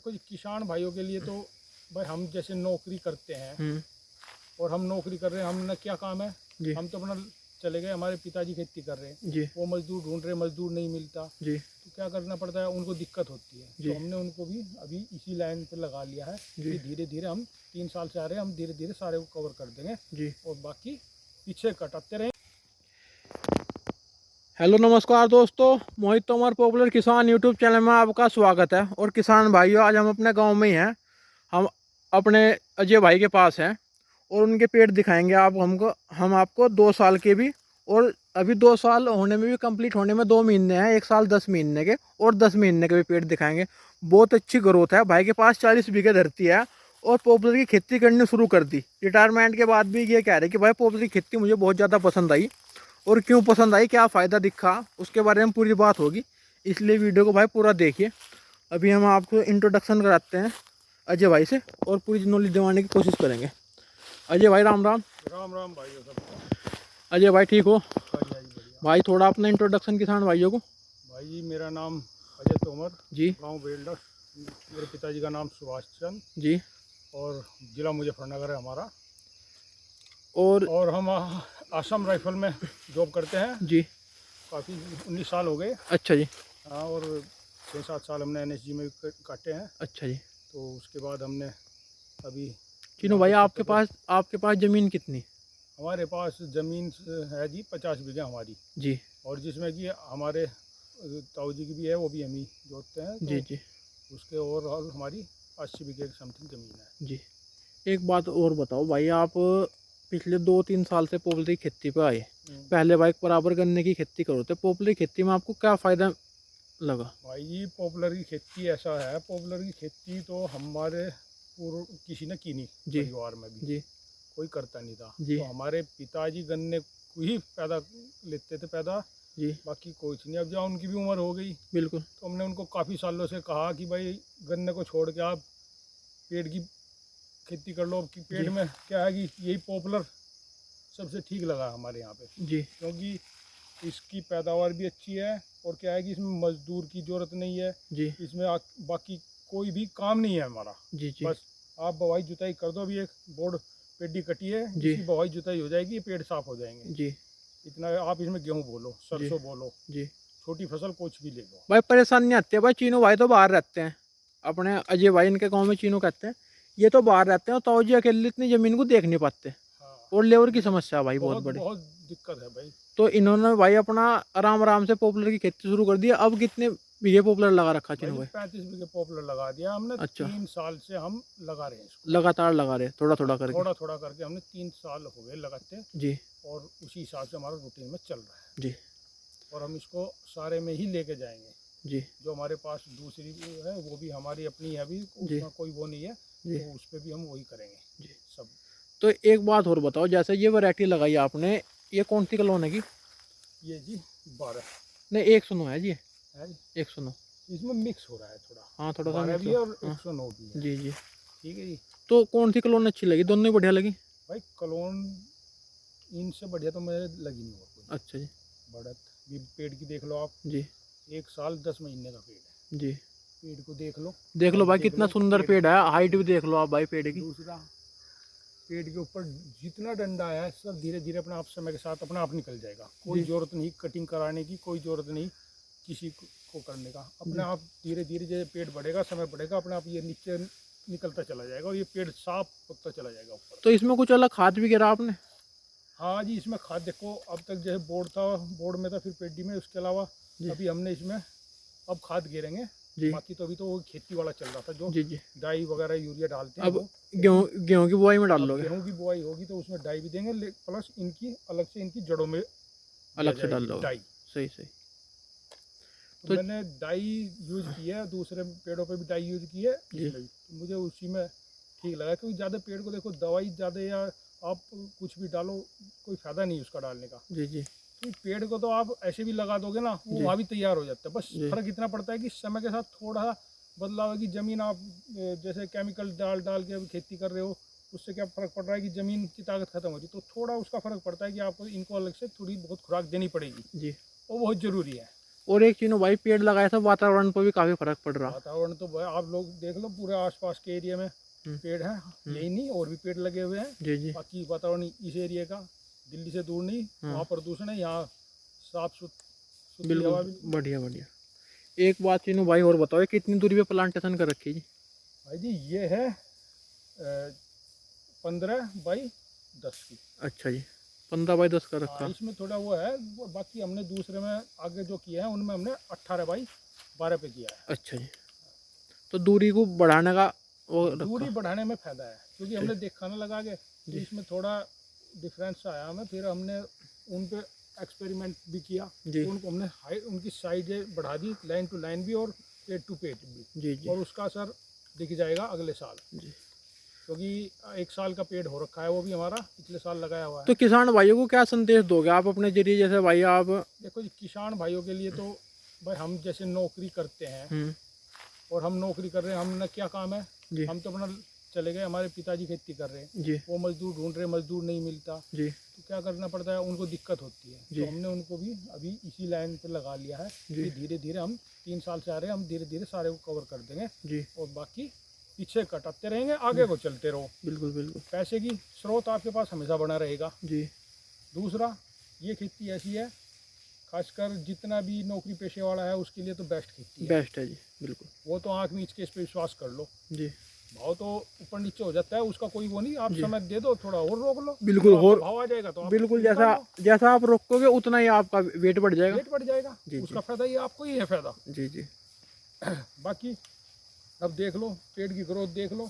देखो जी, किसान भाइयों के लिए तो भाई हम जैसे नौकरी करते हैं और हम नौकरी कर रहे हैं, हमने क्या काम है, जी हम तो अपना चले गए, हमारे पिताजी खेती कर रहे हैं, जी वो मजदूर ढूंढ रहे, मजदूर नहीं मिलता, जी तो क्या करना पड़ता है, उनको दिक्कत होती है। तो जी हमने उनको भी अभी इसी लाइन पे लगा लिया है जी कि धीरे धीरे हम 3 साल से आ रहे हैं, हम धीरे धीरे सारे को कवर कर देंगे जी। और बाकी पीछे कटाते रहें। हेलो नमस्कार दोस्तों, मोहित तोमर पॉपुलर किसान यूट्यूब चैनल में आपका स्वागत है। और किसान भाइयों, आज हम अपने गांव में ही हैं। हम अपने अजय भाई के पास हैं और उनके पेड़ दिखाएंगे हम आपको 2 साल के भी, और अभी 2 साल होने में भी, कंप्लीट होने में 2 महीने हैं, 1 साल 10 महीने के और 10 महीने के भी पेड़ दिखाएंगे। बहुत अच्छी ग्रोथ है। भाई के पास 40 बीघे धरती है और पॉपुलर की खेती करनी शुरू कर दी। रिटायरमेंट के बाद भी ये कह रहे कि भाई पॉपुलर की खेती मुझे बहुत ज़्यादा पसंद आई, और क्यों पसंद आई, क्या फ़ायदा दिखा, उसके बारे में पूरी बात होगी। इसलिए वीडियो को भाई पूरा देखिए। अभी हम आपको इंट्रोडक्शन कराते हैं अजय भाई से और पूरी नॉलेज दिलाने की कोशिश करेंगे। अजय भाई राम राम। राम राम भाइयों सबको। अजय भाई ठीक हो? बढ़िया जी बढ़िया। भाई थोड़ा अपना इंट्रोडक्शन किसान भाइयों को। भाई जी, मेरा नाम अजय तोमर, जी गांव बेल्डर। मेरे पिताजी का नाम सुभाष चंद जी। और ज़िला मुजफ्फरनगर है हमारा। और और हम आसम राइफल में जॉब करते हैं, जी। काफ़ी 19 साल हो गए। अच्छा जी। हाँ, और 6-7 साल हमने एनएसजी में भी काटे हैं। अच्छा जी। तो उसके बाद हमने अभी चीनू यहाँ भाई पे शिफ्ट हो। आपके पास ज़मीन कितनी? हमारे पास ज़मीन है जी 50 बीघे हमारी, जी और जिसमें कि हमारे ताऊ जी की भी है, वो भी हम ही जोतते हैं। जी तो जी उसके ओवरऑल हमारी 80 बीघे की समथिंग ज़मीन है। जी। एक बात और बताओ भाई, आप पिछले 2-3 साल से पॉपुलर की खेती पे आए। हम्म। पहले भाई बराबर गन्ने की खेती करो, तो पॉपुलर की खेती में आपको क्या फ़ायदा लगा? भाई जी, पॉपुलर की खेती ऐसा है, पॉपुलर की खेती तो हमारे पूर्व किसी ने की नहीं, जी परिवार में भी जी कोई करता नहीं था। जी तो हमारे पिताजी गन्ने को ही पैदा लेते थे पैदा, जी। बाकी कुछ नहीं। अब जब उनकी भी उम्र हो गई, बिल्कुल। तो हमने उनको काफ़ी सालों से कहा कि भाई गन्ने को छोड़ के आप पेड़ की खेती कर लो। कि पेड़ जी में क्या है कि यही पॉपुलर सबसे ठीक लगा हमारे यहाँ पे, जी क्योंकि इसकी पैदावार भी अच्छी है, और क्या है कि इसमें मजदूर की ज़रूरत नहीं है, जी इसमें बाकी कोई भी काम नहीं है हमारा। जी जी बस आप बवाई जुताई कर दो, अभी एक बोर्ड पेडी कटी है, जी इसकी बवाई जुताई हो जाएगी, ये पेड़ साफ हो जाएंगे। जी इतना आप इसमें गेहूँ बोलो, जी सरसों बोलो, जी। छोटी फसल कुछ भी ले लो। भाई परेशानी नहीं आती है भाई? चीनू भाई तो बाहर रहते हैं, अपने अजय भाई इनके गांव में चीनू कहते हैं। ये तो बाहर रहते हैं और ताऊ जी अकेले इतनी ज़मीन को देख नहीं पाते, हाँ, और लेबर की समस्या है भाई बहुत बहुत बड़ी। बहुत दिक्कत है भाई। तो इन्होंने भाई अपना आराम आराम से पॉपुलर की खेती शुरू कर दी है। अब कितने बीघे पॉपुलर लगा रखा भाई चीनू जी, भाई? 35 बीघे पॉपुलर लगा दिया हमने। अच्छा। 3 साल से हम लगा रहे हैं इसको। लगातार लगा रहे, थोड़ा हाँ, थोड़ा करके? थोड़ा थोड़ा करके हमने 3 साल हो गए लगाते, जी और उसी हिसाब से हमारा रूटीन में चल रहा है। जी और हम इसको सारे में ही लेके जाएंगे। जी जो हमारे पास दूसरी है, वो भी हमारी अपनी है, अभी जी उसमें कोई वो नहीं है, जी तो उस पर भी हम वही करेंगे जी। सब। तो एक बात और बताओ, जैसे ये वैरायटी लगाई आपने, ये कौन सी कलोन है की? ये जी 12 नहीं, एक सुनो है जी, है जी। एक सुनो। इसमें मिक्स हो रहा है थोड़ा, हाँ थोड़ा सा 12 मिक्स भी हो। है और हाँ 109 भी है। जी जी। ठीक है जी। तो कौन सी कलोन अच्छी लगी? दोनों ही बढ़िया लगी? भाई कलोन इनसे बढ़िया तो मुझे लगी नहीं और कोई। अच्छा जी। बढ़त भी पेड़ की देख लो आप, जी 1 साल 10 महीने का पेड़ है। जी। पेड़ को देख लो, देख लो हाइट भाई देख कितना लो सुंदर पेड़ पेड़ की। है, हाइट भी देख लो आप भाई पेड़ की। दूसरा, पेड़ के ऊपर जितना डंडा है सब धीरे धीरे अपने आप समय के साथ अपने आप निकल जाएगा। कोई जी ज़रूरत नहीं कटिंग कराने की, कोई ज़रूरत नहीं किसी को करने का। अपने जी। आप धीरे धीरे जैसे पेड़ बढ़ेगा, समय बढ़ेगा, अपने आप ये नीचे निकलता चला जाएगा, और ये पेड़ साफ होता चला जाएगा ऊपर। तो इसमें कुछ अलग खाद भी गिरा आपने? हाँ जी, इसमें खाद देखो, अब तक जैसे बोर्ड था, बोर्ड में था, फिर पेडी में, उसके अलावा जी अभी हमने इसमें अब खाद गिरेंगे। जी बाकी तो अभी तो वो खेती वाला चल रहा था, जो जी जी। डाई वगैरह यूरिया डालते हैं अब वो। गेहूं की बुआई में डाल अब लोगे? गेहूं की बुआई होगी तो उसमें डाई भी देंगे, प्लस इनकी अलग से इनकी जड़ों में दिया अलग से डाल जाएगी लोगे? डाई। सही सही। तो तो मैंने डाई यूज की है, दूसरे पेड़ों पे भी डाई यूज की है, जी इसमें भी तो मुझे उसी में ठीक लगा। क्योंकि ज़्यादा पेड़ को देखो, दवाई ज़्यादा या आप कुछ भी डालो, कोई फ़ायदा नहीं है उसका डालने का। जी जी तो पेड़ को तो आप ऐसे भी लगा दोगे ना, वो जी वहाँ भी तैयार हो जाता है। बस जी फ़र्क इतना पड़ता है कि समय के साथ थोड़ा बदलाव है कि ज़मीन आप जैसे केमिकल डाल डाल के अभी खेती कर रहे हो, उससे क्या फ़र्क पड़ रहा है कि ज़मीन की ताकत खत्म हो रही है। तो थोड़ा उसका फ़र्क पड़ता है कि आपको इनको अलग से थोड़ी बहुत खुराक देनी पड़ेगी, जी वो बहुत ज़रूरी है। और एक चीज़ भाई, पेड़ लगाए तो वातावरण पर भी काफ़ी फर्क पड़ रहा। वातावरण तो भाई आप लोग देख लो, पूरे आसपास के एरिया में पेड़ हैं, यही नहीं और भी पेड़ लगे हुए हैं। जी जी। बाकी वातावरण इस एरिया का दिल्ली से दूर नहीं, वहाँ प्रदूषण है, यहाँ साफ सुथरी हवा। बिल्कुल बढ़िया बढ़िया। एक बात चीनू भाई और बताओ, ये कितनी दूरी पे प्लांटेशन कर रखी है जी? भाई जी ये है 15x10 की। अच्छा जी, 15x10 का रखा। इसमें थोड़ा वो है, बाकी हमने दूसरे में आगे जो किया है उनमें हमने 18x12 पे किया है। अच्छा जी, तो दूरी को बढ़ाने का वो दूरी रखा। बढ़ाने में फायदा है, क्योंकि हमने देखा ना लगा के, तो इसमें थोड़ा डिफरेंस आया हमें, फिर हमने उन पे एक्सपेरिमेंट भी किया। जी तो उनको हमने हाइट, उनकी साइड बढ़ा दी, लाइन टू लाइन भी और पेड़ टू पेड़ भी। जी जी और उसका असर दिख जाएगा अगले साल, जी। क्योंकि 1 साल का पेड़ हो रखा है वो भी हमारा, पिछले साल लगाया हुआ है। तो किसान भाइयों को क्या संदेश दोगे आप अपने जरिए, जैसे भाई आप? देखो जी, किसान भाइयों के लिए तो भाई हम जैसे नौकरी करते हैं और हम नौकरी कर रहे हैं, हमने क्या काम है जी हम तो अपना चले गए, हमारे पिताजी खेती कर रहे हैं, जी वो मजदूर ढूंढ रहे हैं, मजदूर नहीं मिलता, जी तो क्या करना पड़ता है, उनको दिक्कत होती है। जी। तो हमने उनको भी अभी इसी लाइन पे लगा लिया है जी कि धीरे धीरे हम 3 साल से आ रहे हैं, हम धीरे धीरे सारे को कवर कर देंगे जी। और बाकी पीछे कटाते रहेंगे, आगे को चलते रहो। बिल्कुल बिल्कुल। पैसे की स्रोत आपके पास हमेशा बना रहेगा। जी दूसरा, ये खेती ऐसी है, खासकर जितना भी नौकरी पेशे वाला है उसके लिए तो बेस्ट खेती है। बेस्ट है जी, बिल्कुल। वो तो आँख मीच के इस पे विश्वास कर लो। जी भाव तो ऊपर नीचे हो जाता है, उसका कोई वो नहीं, आप जी। समय दे दो, थोड़ा और रोक लो, बिल्कुल, तो आपका और भाव आ जाएगा तो आप बिल्कुल निकाल जैसा लो। जैसा आप रोकोगे उतना ही आपका वेट बढ़ जाएगा। रेट बढ़ जाएगा, जी, उसका जी। फायदा ये आपको ही है फायदा। जी जी बाकी अब देख लो, पेड़ की ग्रोथ देख लो,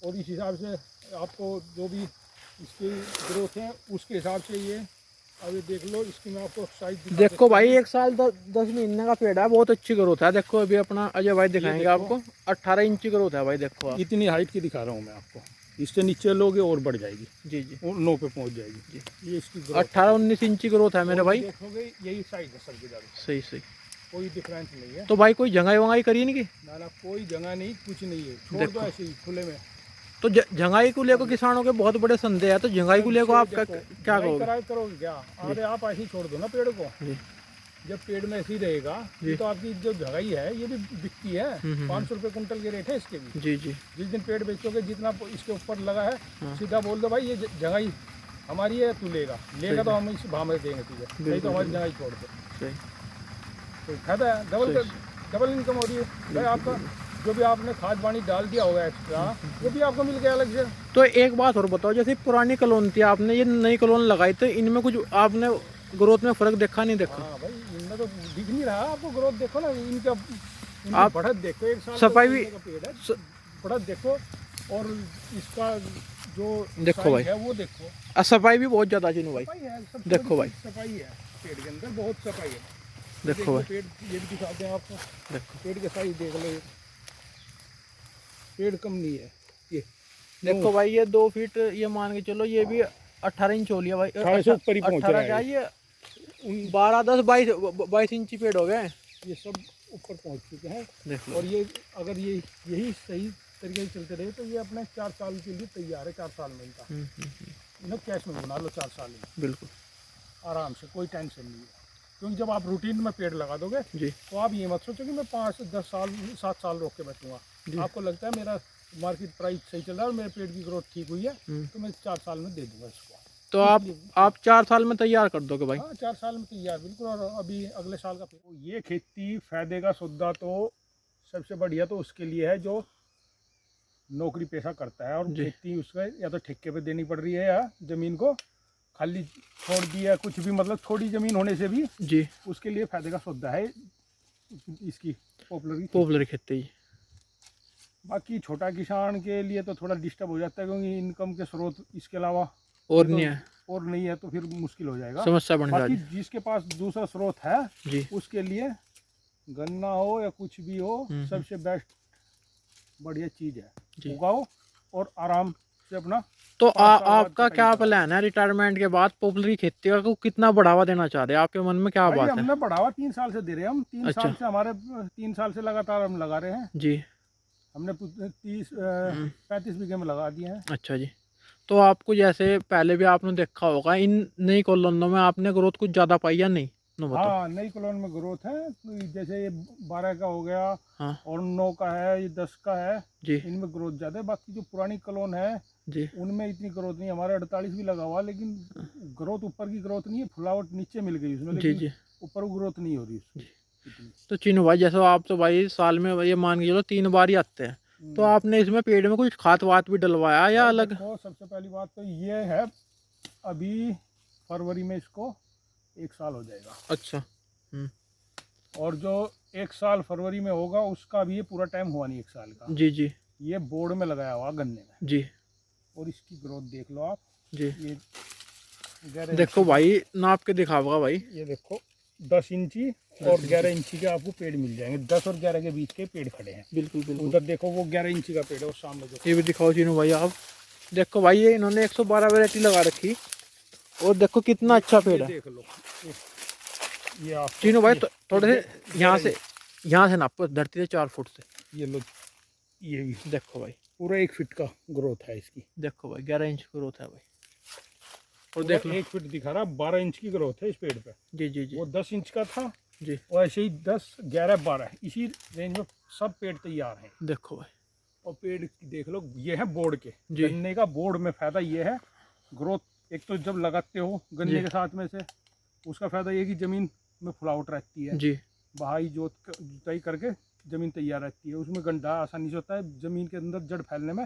और इस हिसाब से आपको जो भी इसकी ग्रोथ है उसके हिसाब से ये अभी देख लो, इसकी मैं आपको साइज देखो भाई, 1 साल 10 महीने का पेड़ है, बहुत अच्छी ग्रोथ है। देखो अभी अपना अजय भाई दिखाएंगे आपको, 18 इंच ग्रोथ है भाई, देखो आप। इतनी हाइट की दिखा रहा हूँ मैं आपको, इससे नीचे लोगे और बढ़ जाएगी, जी जी। और 9 पे पहुँच जाएगी जी। ये इसकी ग्रोथ 18-19 इंच ग्रोथ है मेरे भाई। देखोगे यही साइज है सर की, सही सही। कोई डिफरेंस नहीं है। तो भाई कोई जंगाई वंगाई करी नहीं की? ना ना, कोई जगह नहीं, कुछ नहीं है, छोड़ दो ऐसे ही खुले में। तो जंगाई को लेकर किसानों के बहुत बड़े संदेह है, तो जंगाई को लेकर आप क्या कहोगे? करोगे क्या? अरे आप ऐसे ही छोड़ दो ना पेड़ को, जी जब पेड़ में ऐसे ही रहेगा ये तो आपकी जो जगाई है ये भी बिकती है। 500 रुपये कुंटल के रेट है इसके भी। जी जी। जिस दिन पेड़ बेचोगे, जितना इसके ऊपर लगा है, सीधा बोल दो भाई ये जगाई हमारी है, तू लेगा तो हम इस भाव में देंगे तुझे, नहीं तो हमारी जगाई छोड़ दो। सही। तो फायदा है, डबल इनकम हो रही है भाई। आपका जो भी आपने खाद पानी डाल दिया होगा एक्स्ट्रा, वो भी आपको मिल गया अलग से। तो एक बात और बताओ, जैसे पुरानी कलोन थी, आपने ये नई कलोन लगाई, तो इनमें कुछ आपने ग्रोथ में फर्क देखा नहीं? देखा हाँ भाई, इनमें तो दिख नहीं रहा आपको ग्रोथ, देखो ना इनका, आप बढ़त देखो, 1 साल सफाई भी का पेड़ है, बढ़त देखो, और इसका जो देखो size भाई, है वो देखो, सफाई भी बहुत ज्यादा चीनू भाई। सफाई है, सब देखो भाई, सफाई है पेड़ के अंदर, बहुत सफाई है। देखो भाई, पेड़ ये भी दिखाते हैं आपको, देखो पेड़ के साइज देख लो, पेड़ कम नहीं है ये। देखो भाई, ये 2 फीट, ये मान के चलो, ये भी 18 इंच हो लिया भाई। 18 से ऊपर ही पहुंच रहा है। 18 ये 12, 10, 22 इंची पेड़ हो गए, ये सब ऊपर पहुंच चुके हैं। देखो। और ये अगर यही सही तरीके से चलते रहे तो ये अपने 4 साल के लिए तैयार है, 4 साल में इनका इन्हें कैश में बना लो 4 साल में बिल्कुल आराम से, कोई टेंशन नहीं है। क्योंकि जब आप रूटीन में पेड़ लगा दोगे जी, तो आप ये मत सोचो कि मैं 5, 10 साल, 7 साल रोक के बैठूंगा। आपको लगता है मेरा मार्केट प्राइस सही चल रहा है और मेरे पेड़ की ग्रोथ ठीक हुई है, तो मैं 4 साल में दे दूंगा इसको। तो आप 4 साल में तैयार कर दोगे भाई? हाँ, 4 साल में तैयार बिल्कुल। और अभी अगले साल का ये खेती फायदे का सौदा तो सबसे बढ़िया तो उसके लिए है जो नौकरी पेशा करता है, और खेती उसका या तो ठेके पे देनी पड़ रही है, या ज़मीन को खाली छोड़ दिया, कुछ भी मतलब थोड़ी ज़मीन होने से भी जी, उसके लिए फायदे का सौदा है इसकी पॉपुलर खेती। बाकी छोटा किसान के लिए तो थोड़ा डिस्टर्ब हो जाता है, क्योंकि इनकम के स्रोत इसके अलावा और नहीं है, और नहीं है, तो फिर मुश्किल हो जाएगा, समस्या बन जाएगी। बाकी जिसके पास दूसरा स्रोत है जी, उसके लिए गन्ना हो या कुछ भी हो, सबसे बेस्ट बढ़िया चीज़ है। उगाओ और आराम से अपना। तो आपका क्या प्लान है रिटायरमेंट के बाद पॉपुलर खेती को कितना बढ़ावा देना चाह रहे हैं? आपके मन में क्या बात है? हमने बढ़ावा 3 साल से दे रहे हैं, हम 3 अच्छा। साल से, हमारे 3 साल से लगातार हम लगा रहे हैं जी। हमने 35 बीघे में लगा दिए हैं। अच्छा जी। तो आपको जैसे पहले भी आपने देखा होगा, इन नई कॉलोनियों में आपने ग्रोथ कुछ ज़्यादा पाई या नहीं? नो बताओ। हाँ, नई क्लोन में ग्रोथ है। जैसे ये 12 का हो गया हाँ और 9 का है, ये 10 का है, जी इनमें ग्रोथ ज़्यादा है। बाकी जो पुरानी क्लोन है जी उनमें इतनी ग्रोथ नहीं है। हमारे 48 भी लगा हुआ, लेकिन ग्रोथ ऊपर की ग्रोथ नहीं है, फुलावट नीचे मिल गई उसमें, जी लेकिन जी ऊपर वो ग्रोथ नहीं हो रही उसकी जी। इतनी। तो चीनू भाई, जैसे आप तो भाई साल में ये मान के चलो 3 बार ही आते हैं, तो आपने इसमें पेड़ में कुछ खाद वाद भी डलवाया या भाई अलग? देखो, सबसे पहली बात तो ये है, अभी फरवरी में इसको 1 साल हो जाएगा। अच्छा। और जो 1 साल फरवरी में होगा उसका भी ये पूरा टाइम हुआ नहीं 1 साल का। जी जी ये बोर्ड में लगाया हुआ गन्ने में, जी और इसकी ग्रोथ देख लो आप। जी। ये 11 देखो इंची भाई, नाप के दिखाओगा भाई। ये देखो 10 इंची और 11 इंची के आपको पेड़ मिल जाएंगे। 10 और 11 के बीच के पेड़ खड़े हैं। बिल्कुल बिल्कुल। उधर देखो वो 11 इंची का पेड़ है, और सामने जो ये भी दिखाओ चीनू भाई आप। देखो भाई, ये इन्होंने 112 वैरायटी लगा रखी, और देखो कितना अच्छा पेड़ है। देख लो ये आप चीनू भाई, थोड़े से यहाँ से नापो, धरती से 4 फुट से। ये लो, ये भी देखो भाई, पूरा 1 फीट का ग्रोथ है इसकी। देखो भाई 11 इंच ग्रोथ है भाई। और पूरा देख लो 1 फीट दिखा रहा, 12 इंच की ग्रोथ है इस पेड़ पे। जी जी जी वो 10 इंच का था, जी। और ऐसे ही 10, 11, 12 इसी रेंज में सब पेड़ तैयार हैं। देखो भाई और पेड़ देख लो, ये है बोर्ड के। जी। गन्ने का बोर्ड में फायदा ये है, ग्रोथ एक तो जब लगाते हो गन्ने जी के साथ में से, उसका फायदा ये कि जमीन में फुलावट रहती है। जी बहाई जुताई करके जमीन तैयार रहती है, उसमें गंडा आसानी से होता है, जमीन के अंदर जड़ फैलने में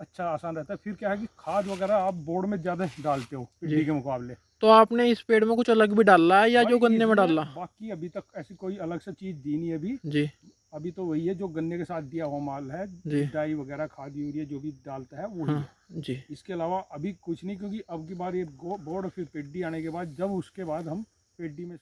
अच्छा आसान रहता है। फिर क्या है कि खाद वगैरह आप बोर्ड में ज़्यादा डालते हो पिड्डी के मुकाबले। तो आपने इस पेड़ में कुछ अलग भी डाला है या जो भाई गन्ने में इसमें डाला? बाकी अभी तक ऐसी कोई अलग से चीज़ दी नहीं अभी। जी अभी तो वही है जो गन्ने के साथ दिया हुआ माल है, जी डाई वगैरह खाद यूरिया जो भी डालता है वही हाँ है। जी। इसके अलावा अभी कुछ नहीं, क्योंकि अब की बार ये बोर्ड फिर पेड्डी आने के बाद, जब उसके बाद हम पेड्डी में